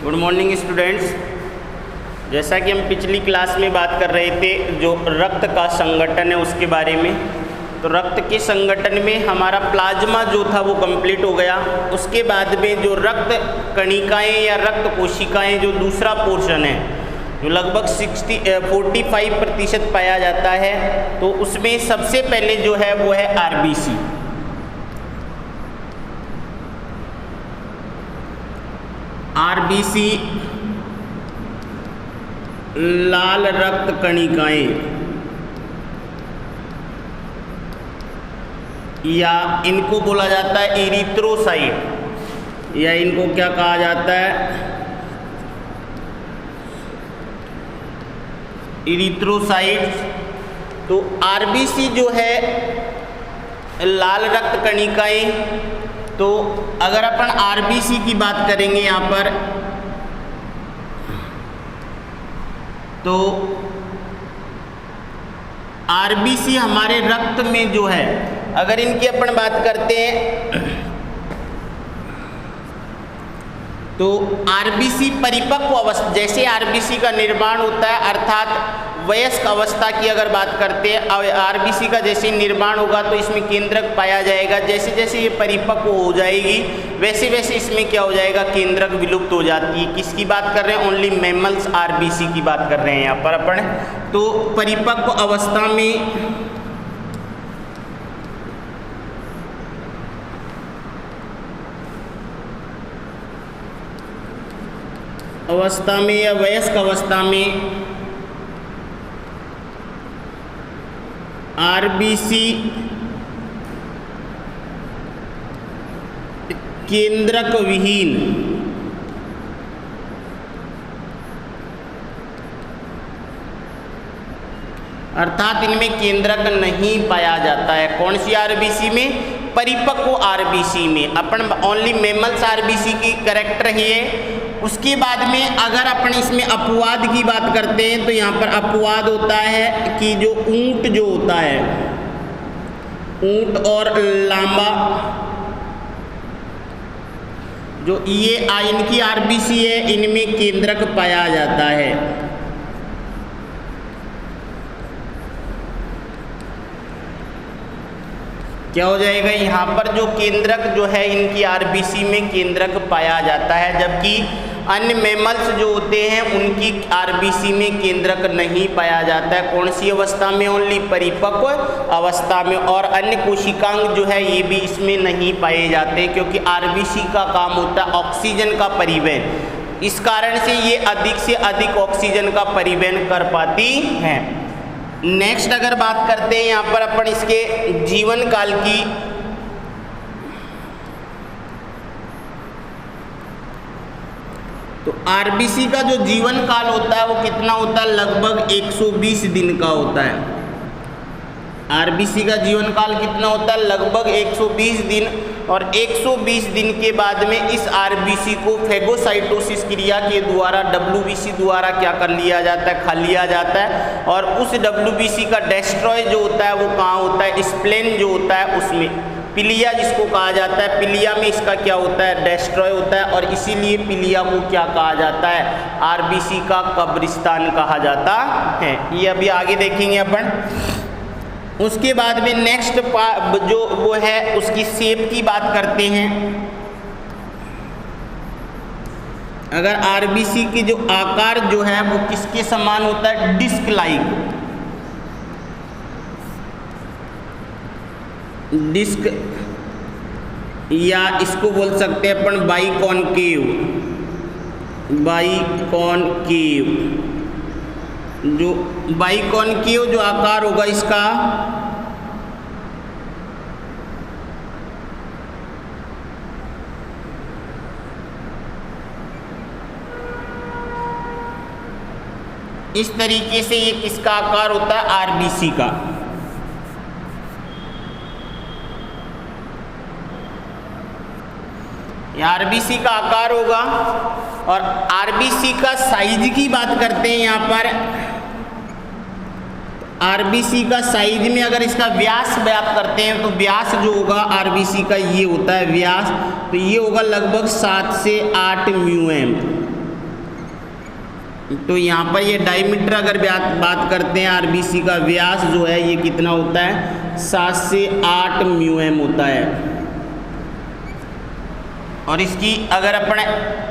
Good morning students. जैसा कि हम पिछली क्लास में बात कर रहे थे जो रक्त का संगठन है उसके बारे में, तो रक्त के संगठन में हमारा प्लाज्मा जो था वो कंप्लीट हो गया। उसके बाद में जो रक्त कणिकाएं या रक्त कोशिकाएं जो दूसरा पोर्शन है जो लगभग 45% पाया जाता है, तो उसमें सबसे पहले जो है वो है आरबीसी। आरबीसी लाल रक्त कणिकाएं या इनको बोला जाता है इरिथ्रोसाइट, या इनको क्या कहा जाता है, इरिथ्रोसाइट्स। तो आरबीसी जो है लाल रक्त कणिकाएं, तो अगर अपन आरबीसी की बात करेंगे यहाँ पर, तो आरबीसी हमारे रक्त में जो है, अगर इनकी अपन बात करते हैं तो आरबीसी परिपक्व अवस्था, जैसे आरबीसी का निर्माण होता है अर्थात वयस्क अवस्था की अगर बात करते हैं, आरबीसी का जैसे निर्माण होगा तो इसमें केंद्रक पाया जाएगा। जैसे जैसे ये परिपक्व हो जाएगी वैसे वैसे इसमें क्या हो जाएगा, केंद्रक विलुप्त हो जाती है। किसकी बात कर रहे हैं, ओनली मैमल्स आरबीसी की बात कर रहे हैं यहाँ पर अपन। तो परिपक्व अवस्था में या वयस्क अवस्था में आरबीसी केंद्रक विहीन अर्थात इनमें केंद्रक नहीं पाया जाता है। कौन सी आरबीसी में, परिपक्व आरबीसी में। अपन ओनली मैमल्स आरबीसी की करेक्ट रही है। उसके बाद में अगर अपन इसमें अपवाद की बात करते हैं तो यहाँ पर अपवाद होता है कि जो ऊंट जो होता है, ऊंट और लांबा, जो ये इनकी आरबीसी है, इनमें केंद्रक पाया जाता है। क्या हो जाएगा, यहाँ पर जो केंद्रक जो है इनकी आरबीसी में केंद्रक पाया जाता है, जबकि अन्य मैमल्स जो होते हैं उनकी आरबीसी में केंद्रक नहीं पाया जाता है। कौन सी अवस्था में, ओनली परिपक्व अवस्था में। और अन्य कोशिकांग जो है ये भी इसमें नहीं पाए जाते, क्योंकि आरबीसी का काम होता है ऑक्सीजन का परिवहन। इस कारण से ये अधिक से अधिक ऑक्सीजन का परिवहन कर पाती हैं। नेक्स्ट अगर बात करते हैं यहाँ पर अपन इसके जीवन काल की, तो आरबीसी का जो जीवन काल होता है वो कितना होता है, लगभग 120 दिन का होता है। आरबीसी का जीवन काल कितना होता है, लगभग 120 दिन। और 120 दिन के बाद में इस आरबीसी को फेगोसाइटोसिस क्रिया के द्वारा डब्ल्यूबीसी द्वारा क्या कर लिया जाता है, खा लिया जाता है। और उस डब्ल्यूबीसी का डेस्ट्रॉय जो होता है वो कहाँ होता है, स्प्लेन जो होता है उसमें, पिलिया जिसको कहा जाता है, पिलिया में इसका क्या होता है, डेस्ट्रॉय होता है। और इसीलिए पिलिया को क्या कहा जाता है, आरबीसी का कब्रिस्तान कहा जाता है। ये अभी आगे देखेंगे अपन। उसके बाद में नेक्स्ट जो वो है उसकी शेप की बात करते हैं। अगर आरबीसी की जो आकार जो है वो किसके समान होता है, डिस्क लाइक, डिस्क, या इसको बोल सकते हैं अपन बाइकॉनकेव, बाइकॉनकेव। जो बाइकॉनकेव जो आकार होगा इसका, इस तरीके से ये किसका आकार होता है, आरबीसी का। आरबीसी का आकार होगा। और आरबीसी का साइज की बात करते हैं यहाँ पर, आरबीसी का साइज में अगर इसका व्यास बात करते हैं तो व्यास जो होगा आरबीसी का ये होता है व्यास, तो ये होगा लगभग 7 से 8 म्यूएम। तो यहाँ पर ये डायमीटर अगर बात करते हैं, आरबीसी का व्यास जो है ये कितना होता है, 7 से 8 म्यूएम होता है। और इसकी अगर अपन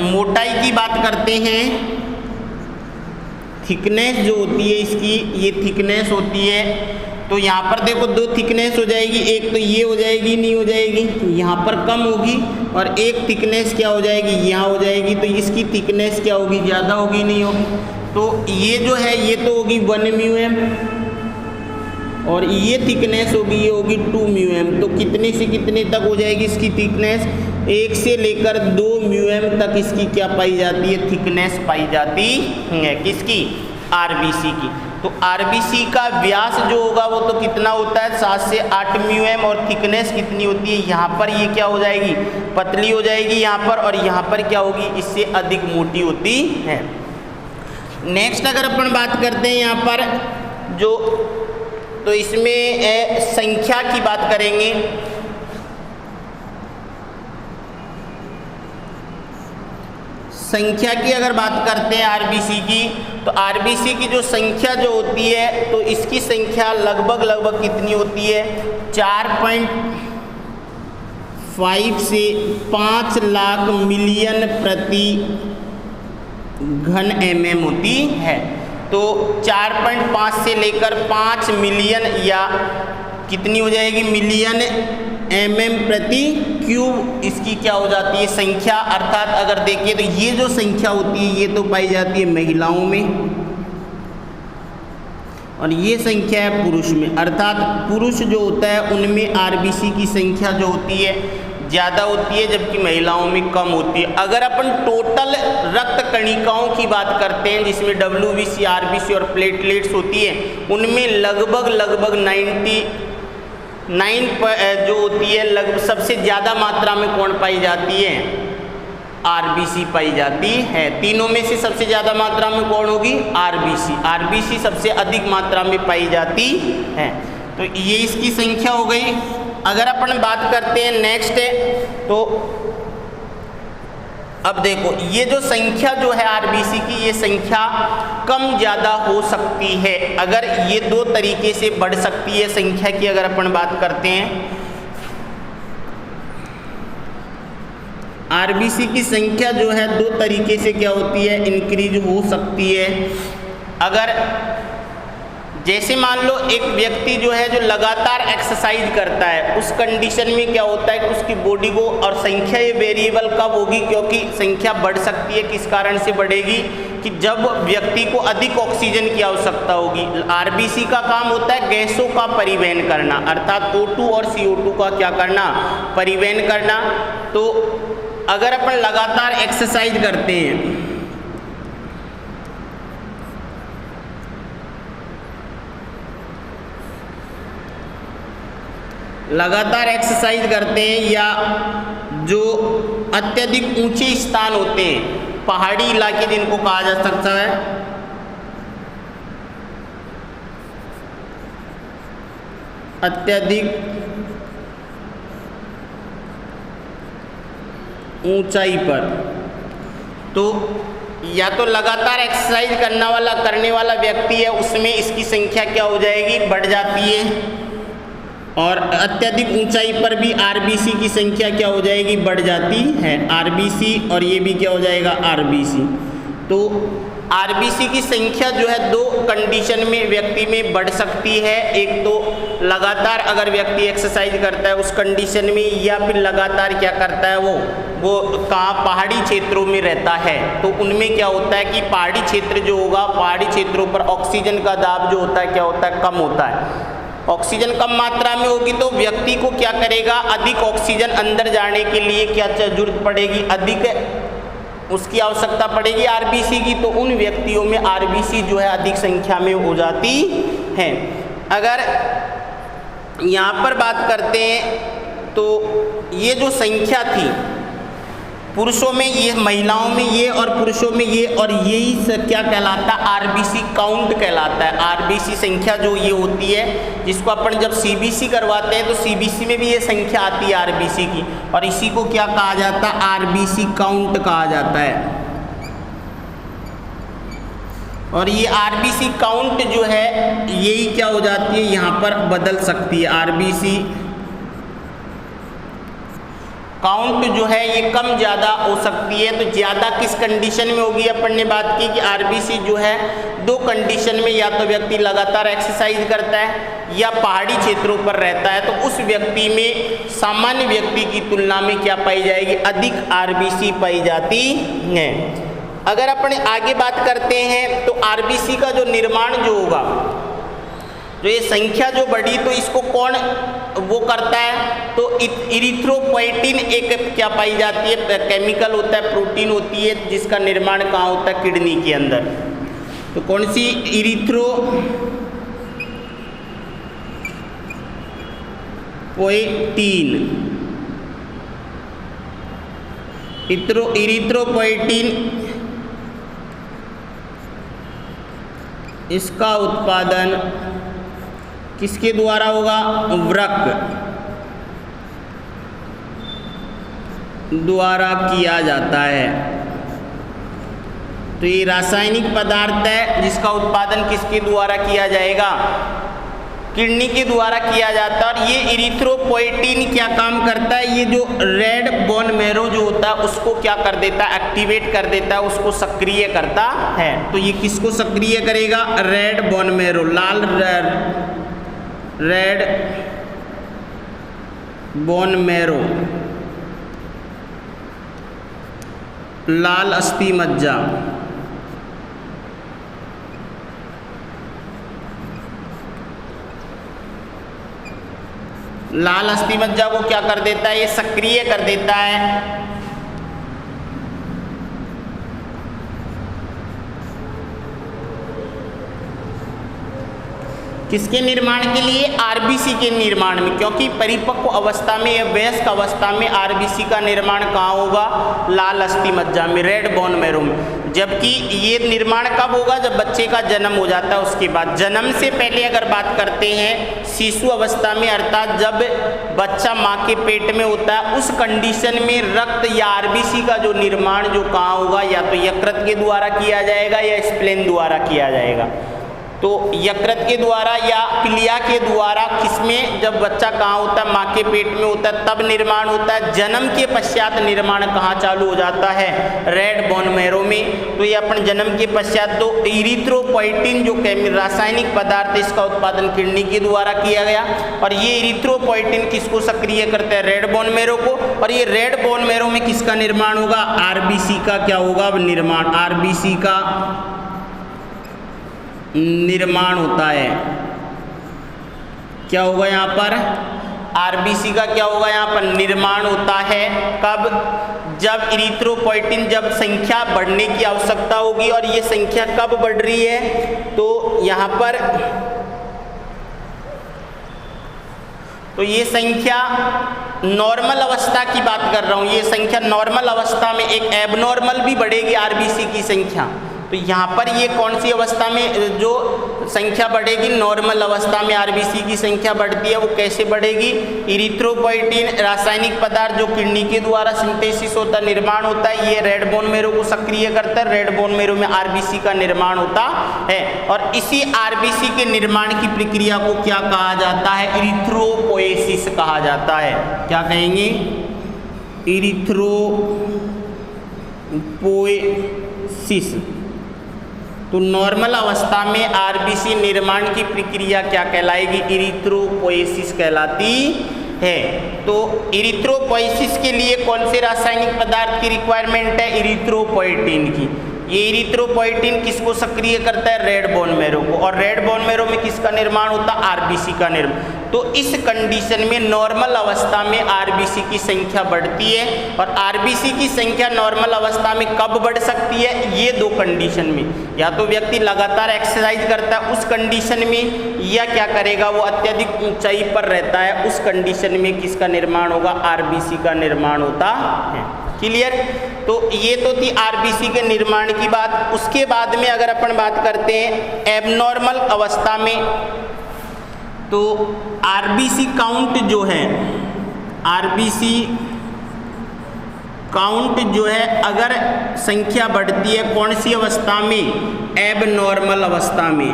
मोटाई की बात करते हैं, थिकनेस जो होती है इसकी, ये थिकनेस होती है, तो यहाँ पर देखो 2 थिकनेस हो जाएगी, एक तो ये हो जाएगी, नहीं हो जाएगी, तो यहाँ पर कम होगी, और एक थिकनेस क्या हो जाएगी, यहाँ हो जाएगी, तो इसकी थिकनेस क्या होगी, ज़्यादा होगी, नहीं होगी। तो ये जो है ये तो होगी 1 म्यूएम, और ये थिकनेस होगी, ये होगी 2 म्यूएम। तो कितने से कितने तक हो जाएगी इसकी थिकनेस, 1 से लेकर 2 म्यूएम तक इसकी क्या पाई जाती है, थिकनेस पाई जाती है, किसकी, आरबीसी की। तो आरबीसी का व्यास जो होगा वो तो कितना होता है, 7 से 8 म्यूएम, और थिकनेस कितनी होती है, यहाँ पर ये क्या हो जाएगी, पतली हो जाएगी यहाँ पर, और यहाँ पर क्या होगी, इससे अधिक मोटी होती है। नेक्स्ट अगर अपन बात करते हैं यहाँ पर जो, तो इसमें संख्या की बात करेंगे। संख्या की अगर बात करते हैं आरबीसी की, तो आरबीसी की जो संख्या जो होती है, तो इसकी संख्या लगभग कितनी होती है, 4.5 से 5 लाख मिलियन प्रति घन mm होती है। तो 4.5 से लेकर 5 मिलियन या कितनी हो जाएगी, मिलियन mm प्रति क्यूब इसकी क्या हो जाती है, संख्या। अर्थात अगर देखिए तो ये जो संख्या होती है ये तो पाई जाती है महिलाओं में, और ये संख्या है पुरुष में। अर्थात पुरुष जो होता है उनमें आरबीसी की संख्या जो होती है ज़्यादा होती है, जबकि महिलाओं में कम होती है। अगर अपन टोटल रक्त कणिकाओं की बात करते हैं, जिसमें WBC, RBC और प्लेटलेट्स होती है, उनमें लगभग 99 जो होती है, सबसे ज़्यादा मात्रा में कौन पाई जाती है, आरबीसी पाई जाती है। तीनों में से सबसे ज़्यादा मात्रा में कौन होगी, आरबीसी सबसे अधिक मात्रा में पाई जाती है। तो ये इसकी संख्या हो गई। अगर अपन बात करते हैं नेक्स्ट, तो अब देखो ये जो संख्या जो है आरबीसी की, ये संख्या कम ज़्यादा हो सकती है। अगर ये 2 तरीके से बढ़ सकती है संख्या की, अगर अपन बात करते हैं आरबीसी की संख्या जो है 2 तरीके से क्या होती है, इंक्रीज हो सकती है। अगर जैसे मान लो एक व्यक्ति जो है जो लगातार एक्सरसाइज करता है, उस कंडीशन में क्या होता है कि उसकी बॉडी को, और संख्या ये वेरिएबल कब होगी, क्योंकि संख्या बढ़ सकती है, किस कारण से बढ़ेगी, कि जब व्यक्ति को अधिक ऑक्सीजन की आवश्यकता होगी। आरबीसी का काम होता है गैसों का परिवहन करना, अर्थात O2 और CO2 का क्या करना, परिवहन करना। तो अगर अपन लगातार एक्सरसाइज करते हैं, लगातार एक्सरसाइज करते हैं, या जो अत्यधिक ऊंचे स्थान होते हैं, पहाड़ी इलाके जिनको कहा जा सकता है, अत्यधिक ऊंचाई पर, तो या तो लगातार एक्सरसाइज करने वाला व्यक्ति है, उसमें इसकी संख्या क्या हो जाएगी, बढ़ जाती है। और अत्यधिक ऊंचाई पर भी आरबीसी की संख्या क्या हो जाएगी, बढ़ जाती है, आरबीसी, और ये भी क्या हो जाएगा, आरबीसी। तो आरबीसी की संख्या जो है 2 कंडीशन में व्यक्ति में बढ़ सकती है। एक तो लगातार अगर व्यक्ति एक्सरसाइज करता है उस कंडीशन में, या फिर लगातार क्या करता है वो कहाँ, पहाड़ी क्षेत्रों में रहता है, तो उनमें क्या होता है कि पहाड़ी क्षेत्र जो होगा, पहाड़ी क्षेत्रों पर ऑक्सीजन का दाब जो होता है क्या होता है, कम होता है। ऑक्सीजन कम मात्रा में होगी तो व्यक्ति को क्या करेगा, अधिक ऑक्सीजन अंदर जाने के लिए क्या जरूरत पड़ेगी, अधिक उसकी आवश्यकता पड़ेगी आरबीसी की। तो उन व्यक्तियों में आरबीसी जो है अधिक संख्या में हो जाती है। अगर यहाँ पर बात करते हैं तो ये जो संख्या थी, पुरुषों में ये, महिलाओं में ये, और पुरुषों में ये, और यही क्या कहलाता है, आरबीसी काउंट कहलाता है। आरबीसी संख्या जो ये होती है, जिसको अपन जब सीबीसी करवाते हैं तो सीबीसी में भी ये संख्या आती है आरबीसी की, और इसी को क्या कहा जाता है, आरबीसी काउंट कहा जाता है। और ये आरबीसी काउंट जो है यही क्या हो जाती है, यहाँ पर बदल सकती है। आरबीसी काउंट जो है ये कम ज़्यादा हो सकती है। तो ज़्यादा किस कंडीशन में होगी, अपन ने बात की कि आरबीसी जो है दो कंडीशन में, या तो व्यक्ति लगातार एक्सरसाइज करता है या पहाड़ी क्षेत्रों पर रहता है, तो उस व्यक्ति में सामान्य व्यक्ति की तुलना में क्या पाई जाएगी, अधिक आरबीसी पाई जाती है। अगर अपन आगे बात करते हैं तो आरबीसी का जो निर्माण जो होगा, जो ये संख्या जो बढ़ी तो इसको कौन वो करता है, तो इरिथ्रोपोएटिन एक क्या पाई जाती है, केमिकल होता है, प्रोटीन होती है, जिसका निर्माण कहाँ होता है, किडनी के अंदर। तो कौन सी, इरिथ्रोपोएटिन इसका उत्पादन किसके द्वारा होगा, वृक्क द्वारा किया जाता है। तो ये रासायनिक पदार्थ है जिसका उत्पादन किसके द्वारा किया जाएगा, किडनी के द्वारा किया जाता है। और ये इरिथ्रोपोएटिन क्या काम करता है, ये जो रेड बोन मैरो जो होता है उसको क्या कर देता है, एक्टिवेट कर देता है, उसको सक्रिय करता है। तो ये किसको सक्रिय करेगा, red bone marrow, red bone marrow, लाल अस्थि मज्जा। लाल अस्थि मज्जा को क्या कर देता है, ये सक्रिय कर देता है। किसके निर्माण के लिए, आरबीसी के निर्माण में, क्योंकि परिपक्व अवस्था में या वयस्क अवस्था में आरबीसी का निर्माण कहाँ होगा, लाल अस्थि मज्जा में, रेड बोन मैरो में। जबकि ये निर्माण कब होगा, जब बच्चे का जन्म हो जाता है, उसके बाद। जन्म से पहले अगर बात करते हैं शिशु अवस्था में, अर्थात जब बच्चा माँ के पेट में होता है, उस कंडीशन में रक्त या आरबीसी का जो निर्माण जो कहाँ होगा, या तो यकृत के द्वारा किया जाएगा या स्प्लेन द्वारा किया जाएगा। तो यकृत के द्वारा या पिलिया के द्वारा, किसमें, जब बच्चा कहाँ होता है, माँ के पेट में होता है, तब निर्माण होता है। जन्म के पश्चात निर्माण कहाँ चालू हो जाता है, रेड बोन मैरो में। तो ये अपन जन्म के पश्चात तो इरिथ्रोपोएटिन जो रासायनिक पदार्थ है, इसका उत्पादन किडनी के द्वारा किया गया। और ये इरिथ्रोपोएटिन किसको सक्रिय करता है, रेड बोन मैरो को। और ये रेड बोन मैरो में किसका निर्माण होगा, आरबीसी का क्या होगा निर्माण, आरबीसी का निर्माण होता है। क्या होगा यहाँ पर, आरबीसी का क्या होगा यहाँ पर निर्माण होता है। कब, जब इरिथ्रोपोएटिन, जब संख्या बढ़ने की आवश्यकता होगी। और ये संख्या कब बढ़ रही है, तो यहाँ पर, तो ये संख्या नॉर्मल अवस्था की बात कर रहा हूँ, ये संख्या नॉर्मल अवस्था में, एक एबनॉर्मल भी बढ़ेगी आरबीसी की संख्या। तो यहाँ पर ये कौन सी अवस्था में जो संख्या बढ़ेगी, नॉर्मल अवस्था में आरबीसी की संख्या बढ़ती है। वो कैसे बढ़ेगी, इरिथ्रोपोएटिन रासायनिक पदार्थ जो किडनी के द्वारा सिंथेसिस होता है, निर्माण होता है, ये रेड बोन मैरो को सक्रिय करता है। रेड बोन मैरो में आरबीसी का निर्माण होता है। और इसी आरबीसी के निर्माण की प्रक्रिया को क्या कहा जाता है, इरिथ्रोपोएसिस कहा जाता है। क्या कहेंगे, इरिथ्रोपोएसिस। तो नॉर्मल अवस्था में आरबीसी निर्माण की प्रक्रिया क्या कहलाएगी, इरिथ्रोपोएसिस कहलाती है। तो इरिथ्रोपोएसिस के लिए कौन से रासायनिक पदार्थ की रिक्वायरमेंट है, इरिथ्रोपोएटिन की। ये इरिथ्रोपोएटिन किसको सक्रिय करता है, रेड बोन मैरो को। और रेड बोन मैरो में किसका निर्माण होता है, आरबीसी का निर्माण। तो इस कंडीशन में नॉर्मल अवस्था में आरबीसी की संख्या बढ़ती है। और आरबीसी की संख्या नॉर्मल अवस्था में कब बढ़ सकती है, ये दो कंडीशन में, या तो व्यक्ति लगातार एक्सरसाइज करता है उस कंडीशन में, या क्या करेगा, वो अत्यधिक ऊंचाई पर रहता है, उस कंडीशन में किसका निर्माण होगा, आरबीसी का निर्माण होता है। क्लियर। तो ये तो थी आरबीसी के निर्माण की बात। उसके बाद में अगर अपन बात करते हैं एबनॉर्मल अवस्था में, तो आरबीसी काउंट जो है, आरबीसी काउंट जो है अगर संख्या बढ़ती है कौन सी अवस्था में, एबनॉर्मल अवस्था में।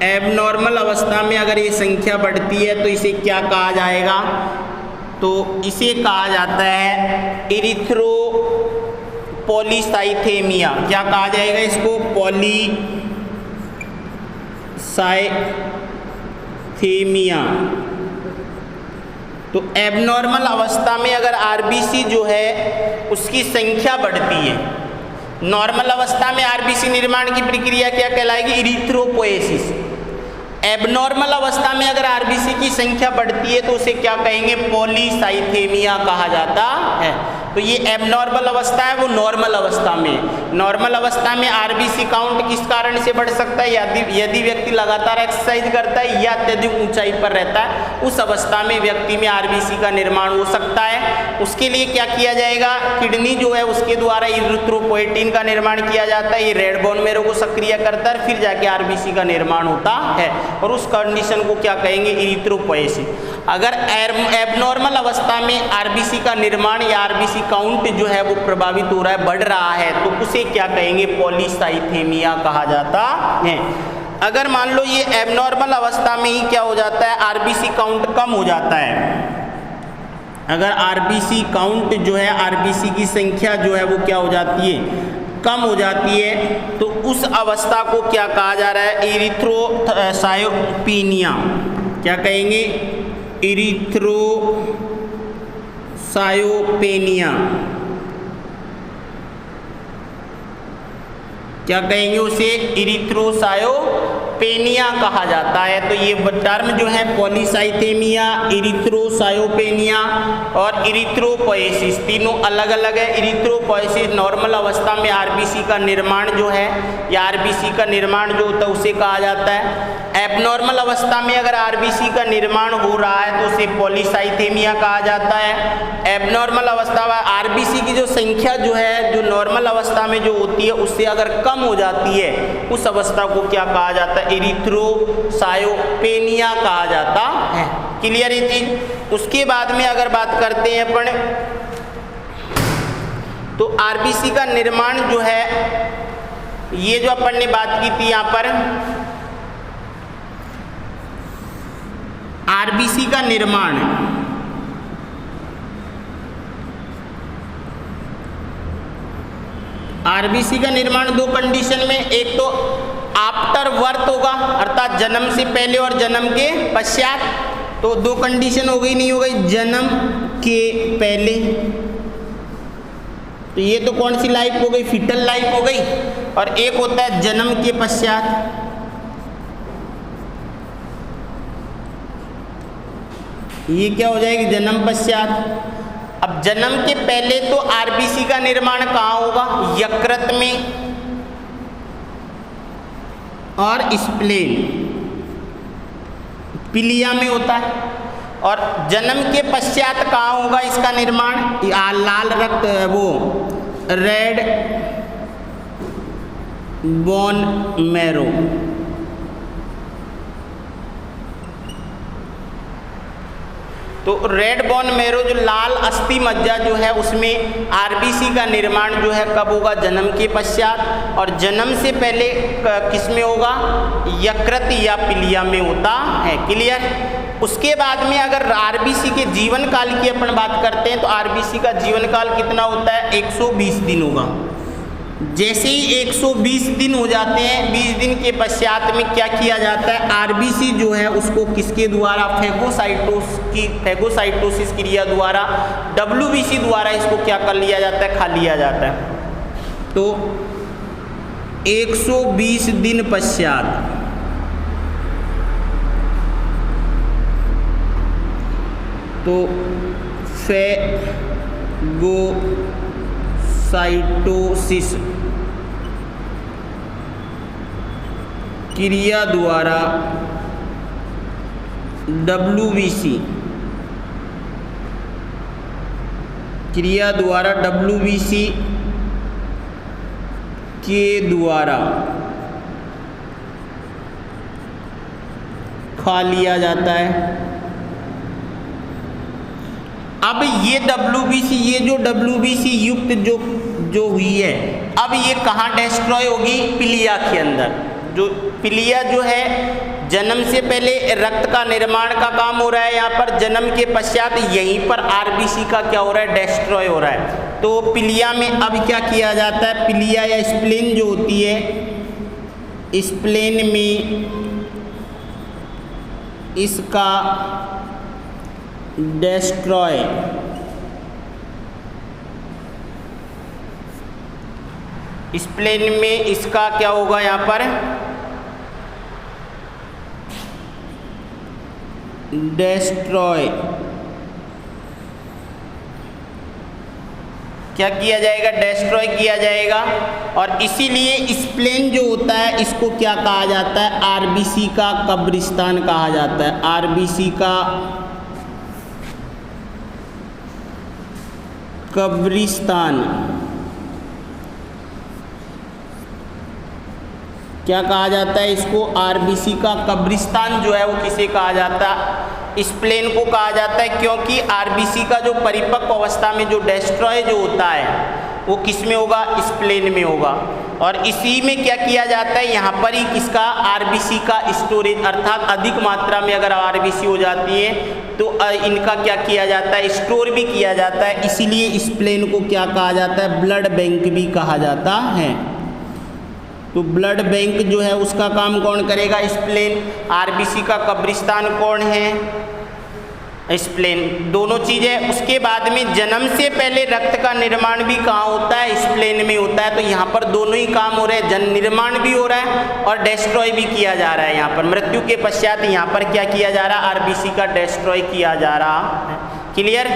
एबनॉर्मल अवस्था में अगर ये संख्या बढ़ती है तो इसे क्या कहा जाएगा, तो इसे कहा जाता है इरिथ्रोपोलिसाइथेमिया। क्या कहा जाएगा इसको, पॉलीसाइथेमिया। तो एबनॉर्मल अवस्था में अगर आरबीसी जो है उसकी संख्या बढ़ती है, नॉर्मल अवस्था में आरबीसी निर्माण की प्रक्रिया क्या कहलाएगी, इरिथ्रोपोएसिस। एबनॉर्मल अवस्था में अगर आरबीसी की संख्या बढ़ती है तो उसे क्या कहेंगे, पॉलीसाइथेमिया कहा जाता है। तो ये एबनॉर्मल अवस्था है, वो नॉर्मल अवस्था में। नॉर्मल अवस्था में आरबीसी काउंट किस कारण से बढ़ सकता है, यदि व्यक्ति लगातार एक्सरसाइज करता है या अत्यधिक ऊंचाई पर रहता है, उस अवस्था में व्यक्ति में आरबीसी का निर्माण हो सकता है। उसके लिए क्या किया जाएगा, किडनी जो है उसके द्वारा इरिथ्रोपोएटिन का निर्माण किया जाता है, ये रेड बोन मैरो को सक्रिय करता है, फिर जाके आरबीसी का निर्माण होता है और उस कंडीशन को क्या कहेंगे, इरिथ्रोपोएसिस। अगर एबनॉर्मल अवस्था में आरबीसी का निर्माण या आरबीसी काउंट जो है वो प्रभावित हो रहा है, बढ़ रहा है, तो उसे क्या कहेंगे, पॉलीसाइथेमिया कहा जाता है। अगर मान लो ये एबनॉर्मल अवस्था में ही क्या हो जाता है, आरबीसी काउंट कम हो जाता है, अगर आरबीसी काउंट जो है, आरबीसी की संख्या जो है वो क्या हो जाती है, कम हो जाती है, तो उस अवस्था को क्या कहा जा रहा है, इरिथ्रोसायोपेनिया। क्या कहेंगे, इरिथ्रोसायोपेनिया। क्या कहेंगे उसे, इरिथ्रोसायोपेनिया कहा जाता है। तो ये टर्म जो है पॉलीसाइथेमिया, इरिथ्रोसायोपेनिया और इरिथ्रोपोएसिस तीनों अलग अलग है। इरिथ्रोपोएसिस नॉर्मल अवस्था में आरबीसी का निर्माण जो है या आरबीसी का निर्माण जो होता है उसे कहा जाता है। एबनॉर्मल अवस्था में अगर आरबीसी का निर्माण हो रहा है तो उसे पॉलीसाइथेमिया कहा जाता है। एबनॉर्मल अवस्था में आरबीसी की जो संख्या जो है, जो नॉर्मल अवस्था में जो होती है उससे अगर कम हो जाती है, उस अवस्था को क्या कहा जाता है, इरिथ्रोसायोपेनिया कहा जाता है। क्लियर ये चीज। उसके बाद में अगर बात करते हैं अपन, तो आरबीसी का निर्माण जो है, ये जो अपन ने बात की थी यहाँ पर, आरबीसी का निर्माण आरबीसी का निर्माण दो कंडीशन में, एक तो आफ्टर बर्थ होगा अर्थात जन्म से पहले और जन्म के पश्चात। तो दो कंडीशन हो गई, नहीं हो गई, जन्म के पहले, तो ये तो कौन सी लाइफ हो गई, फीटल लाइफ हो गई, और एक होता है जन्म के पश्चात। ये क्या हो जाएगी, जन्म पश्चात। अब जन्म के पहले तो आरबीसी का निर्माण कहाँ होगा, यकृत में और स्प्लेन, पिलिया में होता है। और जन्म के पश्चात कहाँ होगा इसका निर्माण, लाल रक्त, वो रेड बोन मैरो। तो रेड बोन मैरो जो लाल अस्थि मज्जा जो है उसमें आरबीसी का निर्माण जो है कब होगा, जन्म के पश्चात, और जन्म से पहले किस में होगा, यकृत या पिलिया में होता है। क्लियर। उसके बाद में अगर आरबीसी के जीवन काल की अपन बात करते हैं तो आरबीसी का जीवन काल कितना होता है, 120 दिन होगा। जैसे ही 120 दिन हो जाते हैं, 20 दिन के पश्चात में क्या किया जाता है, आरबीसी जो है उसको किसके द्वारा, फैगोसाइटोसिस क्रिया द्वारा, डब्ल्यूबीसी द्वारा इसको क्या कर लिया जाता है, खा लिया जाता है। तो 120 दिन पश्चात तो फैगोसाइटोसिस क्रिया द्वारा डब्ल्यूबीसी क्रिया द्वारा डब्ल्यूबीसी के द्वारा खा लिया जाता है। अब ये WBC, ये जो WBC युक्त जो हुई है, अब ये कहाँ डिस्ट्रॉय होगी? पिलिया के अंदर। जो पिलिया जो है, जन्म से पहले रक्त का निर्माण का काम हो रहा है यहाँ पर, जन्म के पश्चात यहीं पर RBC का क्या हो रहा है? डिस्ट्रॉय हो रहा है। तो पिलिया में अब क्या किया जाता है? पिलिया या स्प्लेन जो होती है, स्प्लेन में इसका डिस्ट्रॉय स्प्लेन में इसका क्या होगा? यहाँ पर डिस्ट्रॉय क्या किया जाएगा? डिस्ट्रॉय किया जाएगा। और इसीलिए स्प्लेन जो होता है इसको क्या कहा जाता है? RBC का कब्रिस्तान कहा जाता है। RBC का कब्रिस्तान क्या कहा जाता है इसको? RBC का कब्रिस्तान जो है वो किसे कहा जाता है? स्प्लेन को कहा जाता है, क्योंकि RBC का जो परिपक्व अवस्था में जो डिस्ट्रॉय जो होता है वो किस में होगा? स्प्लेन में होगा। और इसी में क्या किया जाता है? यहाँ पर ही किसका? RBC का स्टोरेज, अर्थात अधिक मात्रा में अगर RBC हो जाती है तो इनका क्या किया जाता है? स्टोर भी किया जाता है। इसीलिए स्प्लेन को क्या कहा जाता है? ब्लड बैंक भी कहा जाता है। तो ब्लड बैंक जो है उसका काम कौन करेगा? स्प्लेन। RBC का कब्रिस्तान कौन है? स्प्लेन। दोनों चीज़ें। उसके बाद में जन्म से पहले रक्त का निर्माण भी कहाँ होता है? स्प्लेन में होता है। तो यहाँ पर दोनों ही काम हो रहे हैं, जन निर्माण भी हो रहा है और डिस्ट्रॉय भी किया जा रहा है। यहाँ पर मृत्यु के पश्चात यहाँ पर क्या किया जा रहा है? RBC का डिस्ट्रॉय किया जा रहा है। क्लियर?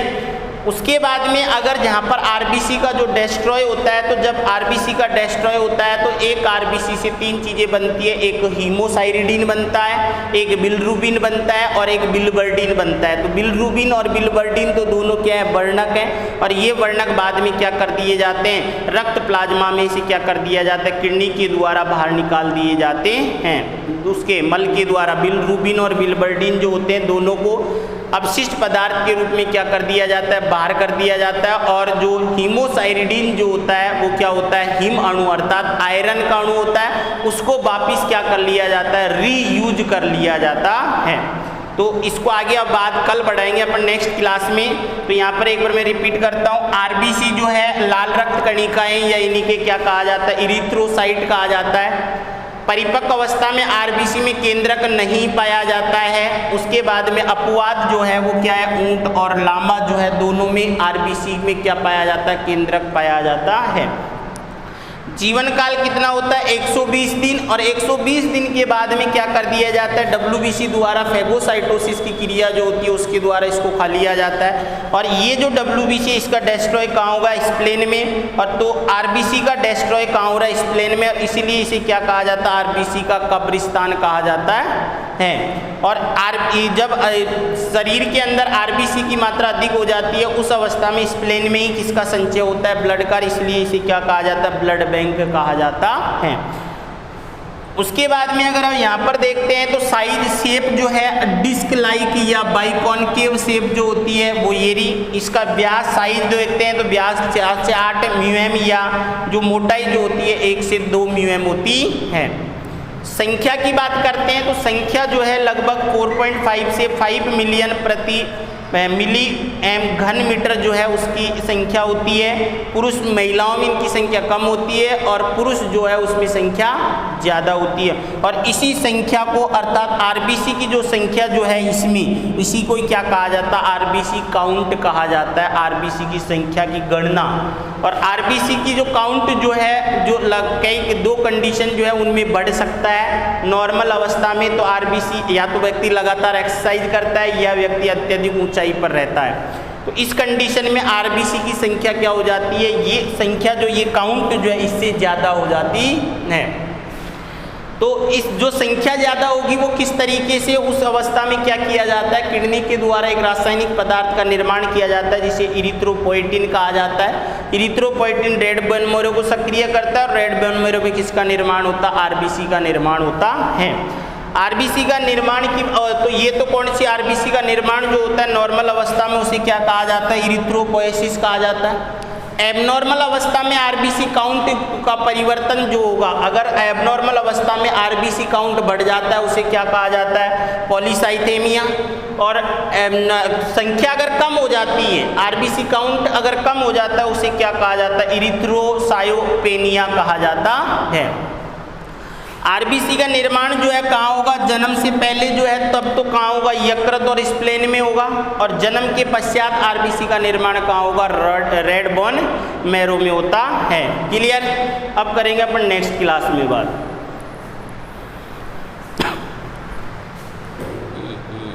उसके बाद में अगर जहाँ पर RBC का जो डिस्ट्रॉय होता है, तो जब RBC का डिस्ट्रॉय होता है तो एक RBC से तीन चीज़ें बनती है। एक हीमोसाइरिडीन बनता है, एक बिलिरुबिन बनता है और एक बिलिवर्डिन बनता है। तो बिलिरुबिन और बिलिवर्डिन तो दोनों क्या है? वर्णक हैं। और ये वर्णक बाद में क्या कर दिए जाते हैं? रक्त प्लाज्मा में से क्या कर दिया जाता है? किडनी के द्वारा बाहर निकाल दिए जाते हैं, उसके मल के द्वारा। बिलिरुबिन और बिलिवर्डिन जो होते हैं दोनों को अपशिष्ट पदार्थ के रूप में क्या कर दिया जाता है? बाहर कर दिया जाता है। और जो हीमोसाइरिडीन जो होता है वो क्या होता है? हिम अणु, अर्थात आयरन का अणु होता है, उसको वापिस क्या कर लिया जाता है? रीयूज कर लिया जाता है। तो इसको आगे अब बात कल बढ़ाएंगे अपन नेक्स्ट क्लास में। तो यहाँ पर एक बार मैं रिपीट करता हूँ, RBC जो है लाल रक्त कणिकाएं या इन्हीं के क्या कहा जाता है? इरिथ्रोसाइट कहा जाता है। परिपक्व अवस्था में RBC में केंद्रक नहीं पाया जाता है। उसके बाद में अपवाद जो है वो क्या है? ऊंट और लामा जो है दोनों में RBC में क्या पाया जाता है? केंद्रक पाया जाता है। जीवन काल कितना होता है? 120 दिन। और 120 दिन के बाद में क्या कर दिया जाता है? WBC द्वारा फेगोसाइटोसिस की क्रिया जो होती है उसके द्वारा इसको खा लिया जाता है। और ये जो WBC इसका डिस्ट्रॉय कहाँ होगा? स्प्लेन में। और तो RBC का डिस्ट्रॉय कहाँ हो रहा है? स्प्लेन में। और इसीलिए इसे क्या कहा जाता है? RBC का कब्रिस्तान कहा जाता है। और जब शरीर के अंदर RBC की मात्रा अधिक हो जाती है उस अवस्था में स्प्लेन में ही किसका संचय होता है? ब्लड का। इसलिए इसे क्या कहा जाता है? ब्लड बैंक कहा जाता है। उसके बाद में अगर हम यहाँ पर देखते हैं तो साइज शेप जो है डिस्क लाइक या बाइकॉनकेव शेप जो होती है वो ये रही। इसका व्यास साइज जो देखते हैं तो व्यास 4 से 8 म्यूएम या जो मोटाई जो होती है 1 से 2 म्यूएम होती है। संख्या की बात करते हैं तो संख्या जो है लगभग 4.5 से 5 मिलियन प्रति मिली एम घन मीटर जो है उसकी संख्या होती है। पुरुष महिलाओं में इनकी संख्या कम होती है और पुरुष जो है उसमें संख्या ज़्यादा होती है। और इसी संख्या को अर्थात RBC की जो संख्या जो है इसमें इसी को क्या कहा जाता है? RBC काउंट कहा जाता है। RBC की संख्या की गणना। और RBC की जो काउंट जो है जो कई 2 कंडीशन जो है उनमें बढ़ सकता है। नॉर्मल अवस्था में तो RBC या तो व्यक्ति लगातार एक्सरसाइज करता है या व्यक्ति अत्यधिक ऊंचाई पर रहता है। तो इस कंडीशन में RBC की संख्या क्या हो जाती है? ये संख्या जो ये काउंट जो है इससे ज़्यादा हो जाती है। तो इस जो संख्या ज़्यादा होगी वो किस तरीके से उस अवस्था में क्या किया जाता है? किडनी के द्वारा एक रासायनिक पदार्थ का निर्माण किया जाता है जिसे इरिथ्रोपोएटिन कहा जाता है। इरिथ्रोपोएटिन रेड बोन मैरो को सक्रिय करता है और रेड बोन मैरो में किसका निर्माण होता है? RBC का निर्माण होता है। आरबीसी का निर्माण की तो ये तो कौन सी आरबीसी का निर्माण जो होता है नॉर्मल अवस्था में उसे क्या कहा जाता है, इरिथ्रोपोएसिस कहा जाता है। एबनॉर्मल अवस्था में आरबीसी काउंट का परिवर्तन जो होगा, अगर एबनॉर्मल अवस्था में आरबीसी काउंट बढ़ जाता है उसे क्या कहा जाता है, पॉलीसाइथेमिया। और संख्या अगर कम हो जाती है, आरबीसी काउंट अगर कम हो जाता है उसे क्या कहा जाता है, इरिथ्रोसाइटोपेनिया कहा जाता है। आरबीसी का निर्माण जो है कहाँ होगा, जन्म से पहले जो है तब तो कहाँ होगा, यकृत और स्प्लेन में होगा, और जन्म के पश्चात आरबीसी का निर्माण कहाँ होगा, रेड बोन मैरो में होता है। क्लियर। अब करेंगे अपन नेक्स्ट क्लास में बात।